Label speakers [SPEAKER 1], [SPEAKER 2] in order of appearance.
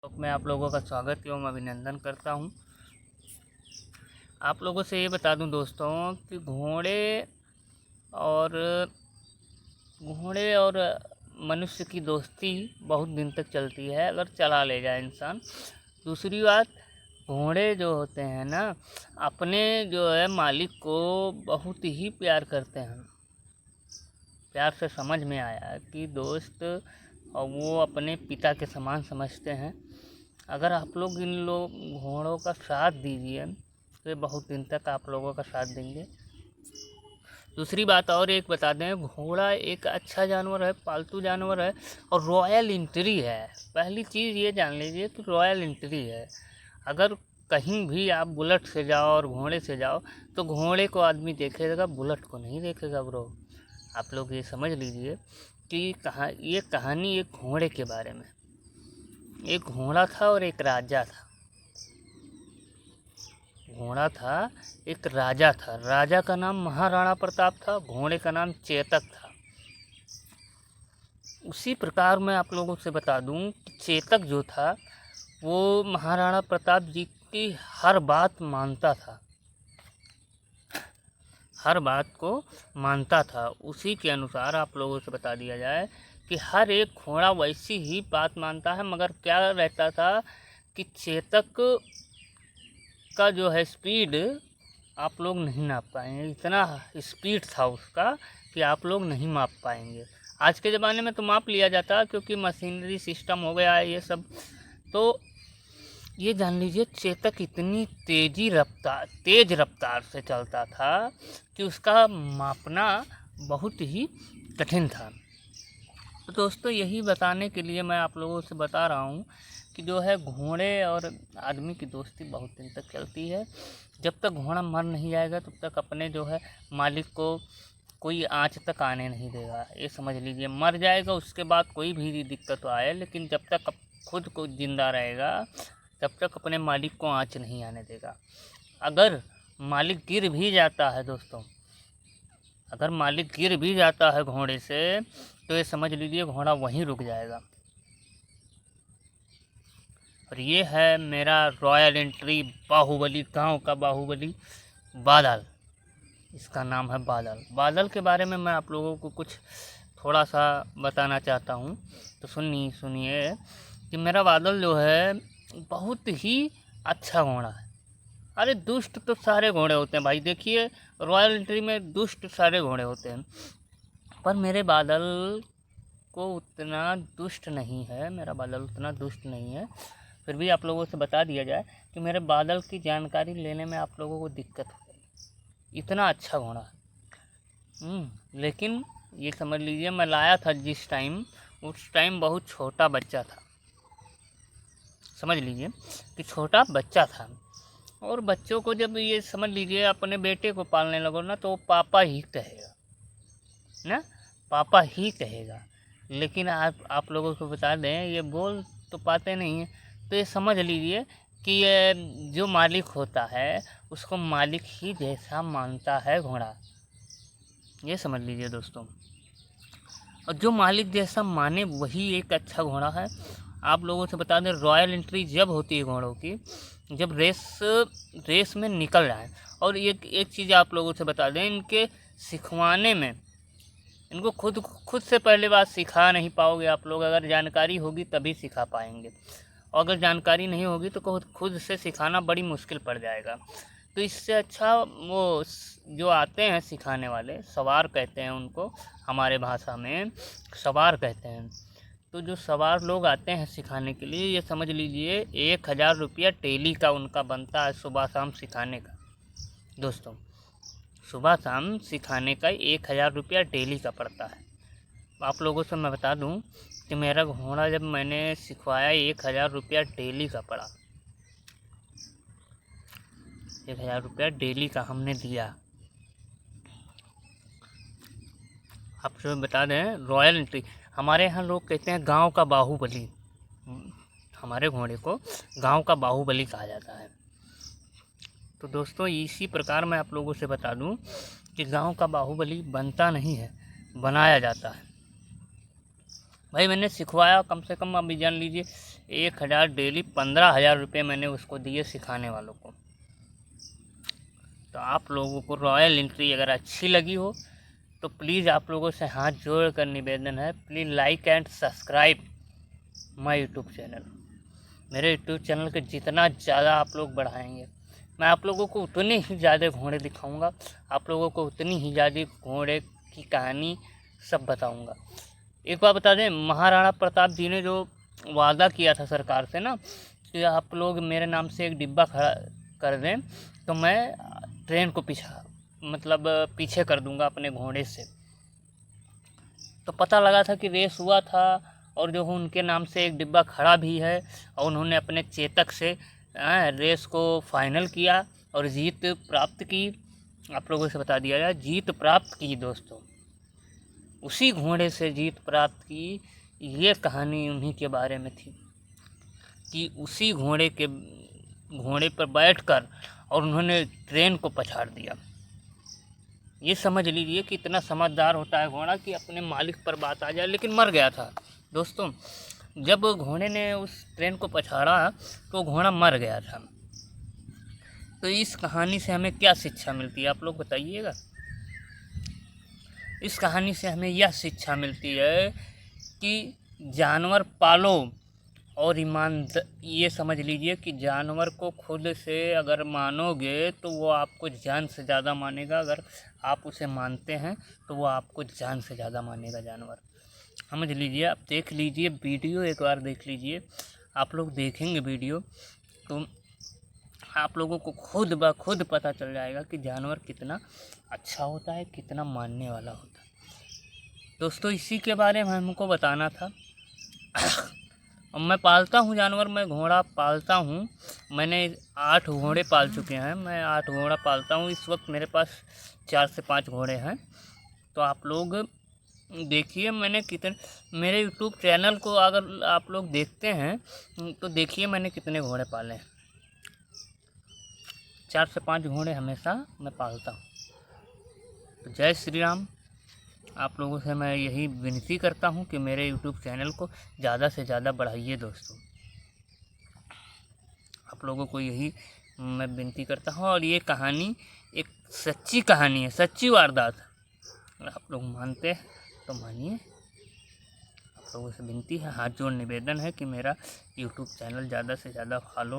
[SPEAKER 1] तो मैं आप लोगों का स्वागत एवं अभिनंदन करता हूं। आप लोगों से ये बता दूं दोस्तों कि और घोड़े और मनुष्य की दोस्ती बहुत दिन तक चलती है अगर चला ले जाए इंसान। दूसरी बात, घोड़े जो होते हैं ना, अपने जो है मालिक को बहुत ही प्यार करते हैं। प्यार से समझ में आया कि दोस्त और वो अपने पिता के समान समझते हैं। अगर आप लोग इन घोड़ों का साथ दीजिए तो ये बहुत दिन तक आप लोगों का साथ देंगे। दूसरी बात और एक बता दें, घोड़ा एक अच्छा जानवर है, पालतू जानवर है और रॉयल एंट्री है। पहली चीज़ ये जान लीजिए कि रॉयल एंट्री है। अगर कहीं भी आप बुलेट से जाओ और घोड़े से जाओ तो घोड़े को आदमी देखेगा, बुलेट को नहीं देखेगा ब्रो। आप लोग ये समझ लीजिए कि ये कहानी एक घोड़े के बारे में। एक घोड़ा था और एक राजा था। घोड़ा था, एक राजा था। राजा का नाम महाराणा प्रताप था, घोड़े का नाम चेतक था। उसी प्रकार मैं आप लोगों से बता दूं कि चेतक जो था वो महाराणा प्रताप जी की हर बात मानता था, हर बात को मानता था। उसी के अनुसार आप लोगों से बता दिया जाए कि हर एक घोड़ा वैसी ही बात मानता है, मगर क्या रहता था कि चेतक का जो है स्पीड आप लोग नहीं नाप पाएंगे। इतना स्पीड था उसका कि आप लोग नहीं माप पाएंगे। आज के ज़माने में तो माप लिया जाता क्योंकि मशीनरी सिस्टम हो गया है ये सब। तो ये जान लीजिए चेतक इतनी तेज रफ्तार से चलता था कि उसका मापना बहुत ही कठिन था। तो दोस्तों यही बताने के लिए मैं आप लोगों से बता रहा हूँ कि जो है घोड़े और आदमी की दोस्ती बहुत दिन तक चलती है। जब तक घोड़ा मर नहीं जाएगा तब तक अपने जो है मालिक को कोई आँच तक आने नहीं देगा। ये समझ लीजिए, मर जाएगा उसके बाद कोई भी दिक्कत आए, लेकिन जब तक खुद को जिंदा रहेगा तब तक अपने मालिक को आँच नहीं आने देगा। अगर मालिक गिर भी जाता है दोस्तों, अगर मालिक गिर भी जाता है घोड़े से तो ये समझ लीजिए घोड़ा वहीं रुक जाएगा। और ये है मेरा रॉयल एंट्री बाहुबली, गांव का बाहुबली बादल। इसका नाम है बादल। बादल के बारे में मैं आप लोगों को कुछ थोड़ा सा बताना चाहता हूँ, तो सुनिए कि मेरा बादल जो है बहुत ही अच्छा घोड़ा है। अरे दुष्ट तो सारे घोड़े होते हैं भाई, देखिए रॉयल एंट्री में दुष्ट सारे घोड़े होते हैं, पर मेरे बादल को उतना दुष्ट नहीं है। मेरा बादल उतना दुष्ट नहीं है। फिर भी आप लोगों से बता दिया जाए कि मेरे बादल की जानकारी लेने में आप लोगों को दिक्कत हो, इतना अच्छा घोड़ा है। लेकिन ये समझ लीजिए मैं लाया था जिस टाइम, उस टाइम बहुत छोटा बच्चा था। समझ लीजिए कि छोटा बच्चा था। और बच्चों को जब ये समझ लीजिए अपने बेटे को पालने लगो ना तो पापा ही कहेगा ना, पापा ही कहेगा। लेकिन आप लोगों को बता दें ये बोल तो पाते नहीं हैं। तो ये समझ लीजिए कि ये जो मालिक होता है उसको मालिक ही जैसा मानता है घोड़ा। ये समझ लीजिए दोस्तों, और जो मालिक जैसा माने वही एक अच्छा घोड़ा है। आप लोगों से बता दें रॉयल एंट्री जब होती है घोड़ों की, जब रेस में निकल जाए। और एक चीज़ आप लोगों से बता दें, इनके सिखवाने में इनको खुद से पहले बात सिखा नहीं पाओगे आप लोग। अगर जानकारी होगी तभी सिखा पाएंगे, और अगर जानकारी नहीं होगी तो खुद से सिखाना बड़ी मुश्किल पड़ जाएगा। तो इससे अच्छा वो जो आते हैं सिखाने वाले, सवार कहते हैं उनको, हमारे भाषा में सवार कहते हैं। तो जो सवार लोग आते हैं सिखाने के लिए, ये समझ लीजिए 1000 रुपया डेली का उनका बनता है सुबह शाम सिखाने का। दोस्तों सुबह शाम सिखाने का 1000 रुपया डेली का पड़ता है। आप लोगों से मैं बता दूं कि मेरा घोड़ा जब मैंने सिखवाया 1000 रुपया डेली का पड़ा। 1000 रुपया डेली का हमने दिया। आपसे बता दें रॉयल एंट्री, हमारे यहाँ लोग कहते हैं गांव का बाहुबली। हमारे घोड़े को गांव का बाहुबली कहा जाता है। तो दोस्तों इसी प्रकार मैं आप लोगों से बता दूं कि गांव का बाहुबली बनता नहीं है, बनाया जाता है। भाई मैंने सिखवाया कम से कम, अभी जान लीजिए 1000 डेली 15,000 रुपये मैंने उसको दिए सिखाने वालों को। तो आप लोगों को रॉयल एंट्री अगर अच्छी लगी हो तो प्लीज़ आप लोगों से हाथ जोड़ कर निवेदन है, please like and subscribe my YouTube channel. मेरे यूट्यूब चैनल के जितना ज़्यादा आप लोग बढ़ाएंगे, मैं आप लोगों को उतने ही ज़्यादा घोड़े दिखाऊंगा, आप लोगों को उतनी ही ज़्यादा घोड़े की कहानी सब बताऊंगा। एक बात बता दें, महाराणा प्रताप जी ने जो वादा किया था सरकार से ना कि आप लोग मेरे नाम से एक डिब्बा खड़ा कर दें तो मैं ट्रेन को पीछे कर दूंगा अपने घोड़े से। तो पता लगा था कि रेस हुआ था और जो उनके नाम से एक डिब्बा खड़ा भी है और उन्होंने अपने चेतक से रेस को फाइनल किया और जीत प्राप्त की। आप लोगों से बता दिया जाए, जीत प्राप्त की दोस्तों, उसी घोड़े से जीत प्राप्त की। ये कहानी उन्हीं के बारे में थी कि उसी घोड़े पर बैठकर और उन्होंने ट्रेन को पछाड़ दिया। ये समझ लीजिए कि इतना समझदार होता है घोड़ा कि अपने मालिक पर बात आ जाए, लेकिन मर गया था दोस्तों। जब घोड़े ने उस ट्रेन को पछाड़ा तो घोड़ा मर गया था। तो इस कहानी से हमें क्या शिक्षा मिलती है आप लोग बताइएगा। इस कहानी से हमें यह शिक्षा मिलती है कि जानवर पालो और ये समझ लीजिए कि जानवर को खुद से अगर मानोगे तो वो आपको जान से ज़्यादा मानेगा, अगर आप उसे मानते हैं तो वो आपको जान से ज़्यादा मानेगा जानवर। समझ लीजिए, आप देख लीजिए वीडियो, एक बार देख लीजिए। आप लोग देखेंगे वीडियो तो आप लोगों को खुद ब खुद पता चल जाएगा कि जानवर कितना अच्छा होता है, कितना मानने वाला होता है। दोस्तों इसी के बारे में हमको बताना था। अब मैं पालता हूँ जानवर, मैं घोड़ा पालता हूँ। मैंने 8 घोड़े पाल चुके हैं, मैं 8 घोड़ा पालता हूँ। इस वक्त मेरे पास 4 से 5 घोड़े हैं। तो आप लोग देखिए मैंने कितने, मेरे यूट्यूब चैनल को अगर आप लोग देखते हैं तो देखिए मैंने कितने घोड़े पाले हैं। 4 से 5 घोड़े हमेशा मैं पालता हूँ। तो जय श्री राम। आप लोगों से मैं यही विनती करता हूँ कि मेरे यूट्यूब चैनल को ज़्यादा से ज़्यादा बढ़ाइए दोस्तों। आप लोगों को यही मैं विनती करता हूँ। और ये कहानी एक सच्ची कहानी है, सच्ची वारदात है। अगर आप लोग मानते हैं तो मानिए। आप लोगों से विनती है, हाथ जोड़ निवेदन है कि मेरा यूट्यूब चैनल ज़्यादा से ज़्यादा फॉलो